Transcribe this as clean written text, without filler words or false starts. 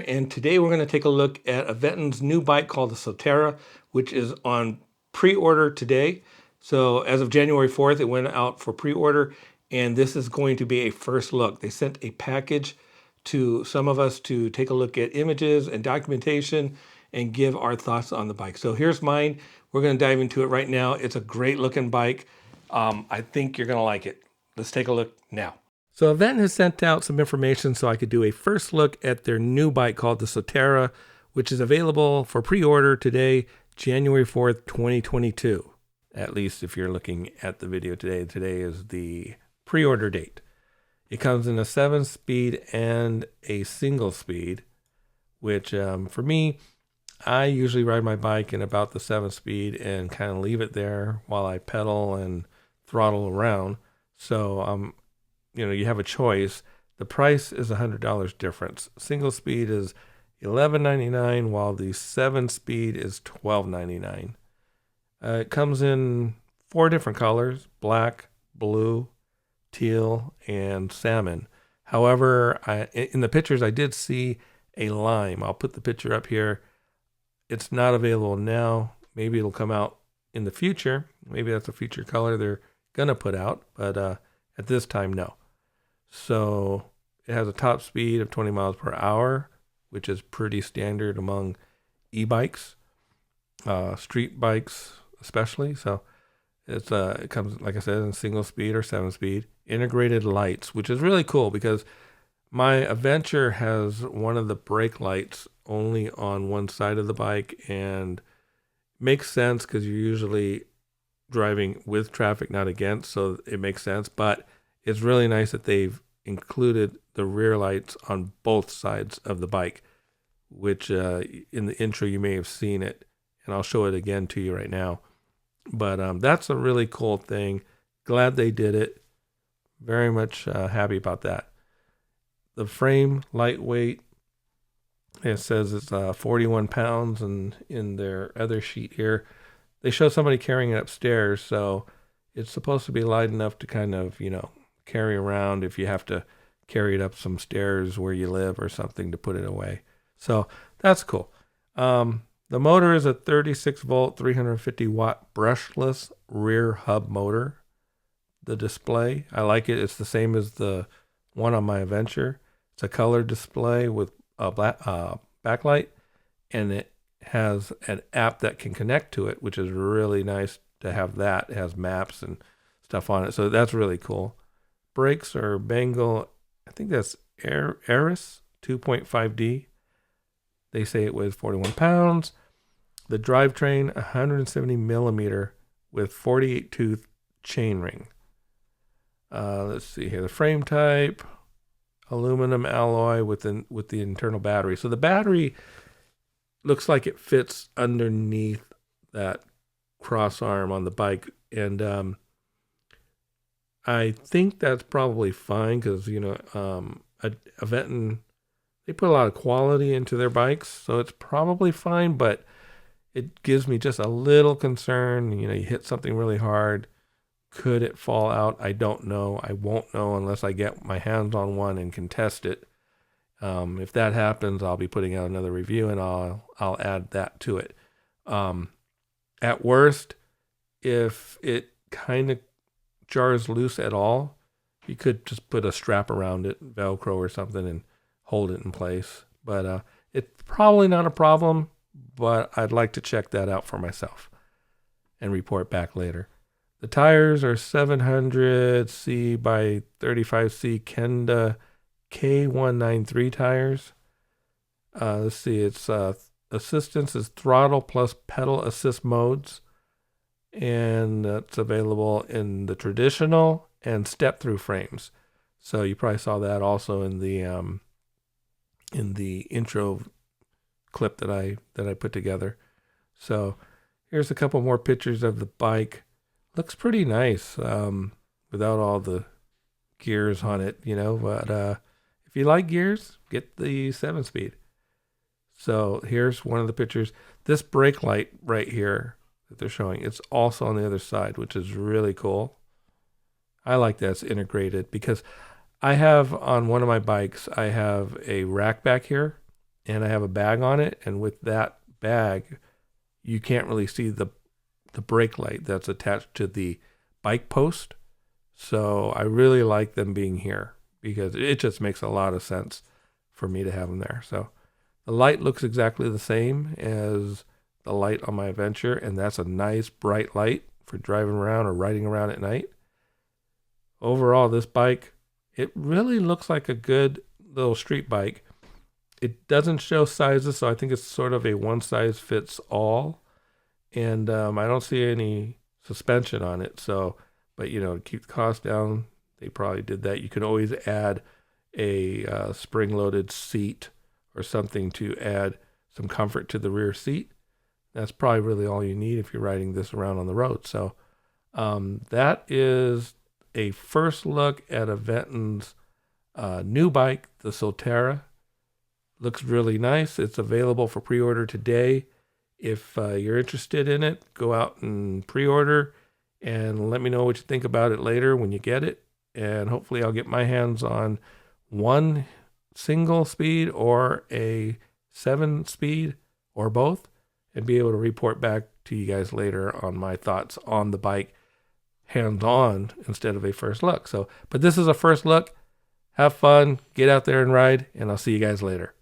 here, and today we're going to take a look at Aventon's new bike called the Soltera, which is on pre-order today. So as of January 4th, it went out for pre-order, and this is going to be a first look. They sent a package to some of us to take a look at images and documentation and give our thoughts on the bike. So here's mine. We're going to dive into it right now. It's a great looking bike. I think you're going to like it. Let's take a look now. So Aventon has sent out some information so I could do a first look at their new bike called the Soltera, which is available for pre-order today, January 4th, 2022. At least if you're looking at the video today, today is the pre-order date. It comes in a 7-speed and a single speed, which for me, I usually ride my bike in about the 7-speed and kind of leave it there while I pedal and throttle around. So you have a choice. The price is $100 difference. Single speed is $11.99, while the 7-speed is $12.99. It comes in 4 different colors: black, blue, teal, and salmon. However, in the pictures I did see a lime. I'll put the picture up here. It's not available now. Maybe it'll come out in the future. Maybe that's a future color they're gonna put out, but at this time, no. So it has a top speed of 20 miles per hour, which is pretty standard among e-bikes, street bikes especially. So it comes, like I said, in single speed or 7-speed. Integrated lights, which is really cool because my Adventure has one of the brake lights only on one side of the bike, and makes sense because you're usually driving with traffic, not against, so it makes sense. But it's really nice that they've included the rear lights on both sides of the bike, which in the intro you may have seen it, and I'll show it again to you right now. But that's a really cool thing. Glad they did it. Very much happy about that. The frame, lightweight. It says it's 41 pounds, and in their other sheet here, they show somebody carrying it upstairs, so it's supposed to be light enough to kind of, carry around if you have to carry it up some stairs where you live or something to put it away. So that's cool. The motor is a 36 volt, 350 watt brushless rear hub motor. The display, I like it. It's the same as the one on my Adventure. It's a color display with a black backlight, and it has an app that can connect to it, which is really nice to have that. It has maps and stuff on it, so that's really cool. Brakes are Bengal, I think that's Eris 2.5D. They say it weighs 41 pounds. The drivetrain, 170 millimeter with 48 tooth chain ring. Let's see here. The frame type, aluminum alloy with the internal battery. So the battery looks like it fits underneath that cross arm on the bike, and I think that's probably fine because Aventon, they put a lot of quality into their bikes, so it's probably fine. But it gives me just a little concern. You hit something really hard. Could it fall out? I don't know. I won't know unless I get my hands on one and can test it. If that happens, I'll be putting out another review, and I'll add that to it. At worst, if it kind of jars loose at all, you could just put a strap around it, Velcro or something, and hold it in place. But it's probably not a problem, but I'd like to check that out for myself and report back later. The tires are 700C by 35C Kenda K193 tires. Let's see, it's assistance is throttle plus pedal assist modes, and that's available in the traditional and step-through frames. So you probably saw that also in the intro clip that I put together. So here's a couple more pictures of the bike. Looks pretty nice without all the gears on it, but if you like gears, get the 7-speed. So here's one of the pictures. This brake light right here that they're showing, it's also on the other side, which is really cool. I like that it's integrated because I have on one of my bikes, I have a rack back here and I have a bag on it. And with that bag, you can't really see the brake light that's attached to the bike post. So I really like them being here because it just makes a lot of sense for me to have them there. So the light looks exactly the same as the light on my Adventure, and that's a nice bright light for driving around or riding around at night. Overall, this bike, it really looks like a good little street bike. It doesn't show sizes, so I think it's sort of a one size fits all. And I don't see any suspension on it. So, but to keep the cost down, they probably did that. You can always add a spring-loaded seat or something to add some comfort to the rear seat. That's probably really all you need if you're riding this around on the road. So that is a first look at Aventon's new bike, the Soltera. Looks really nice. It's available for pre-order today. If you're interested in it, go out and pre-order and let me know what you think about it later when you get it. And hopefully I'll get my hands on one single speed or a 7-speed or both and be able to report back to you guys later on my thoughts on the bike hands-on instead of a first look. But this is a first look. Have fun, get out there and ride, and I'll see you guys later.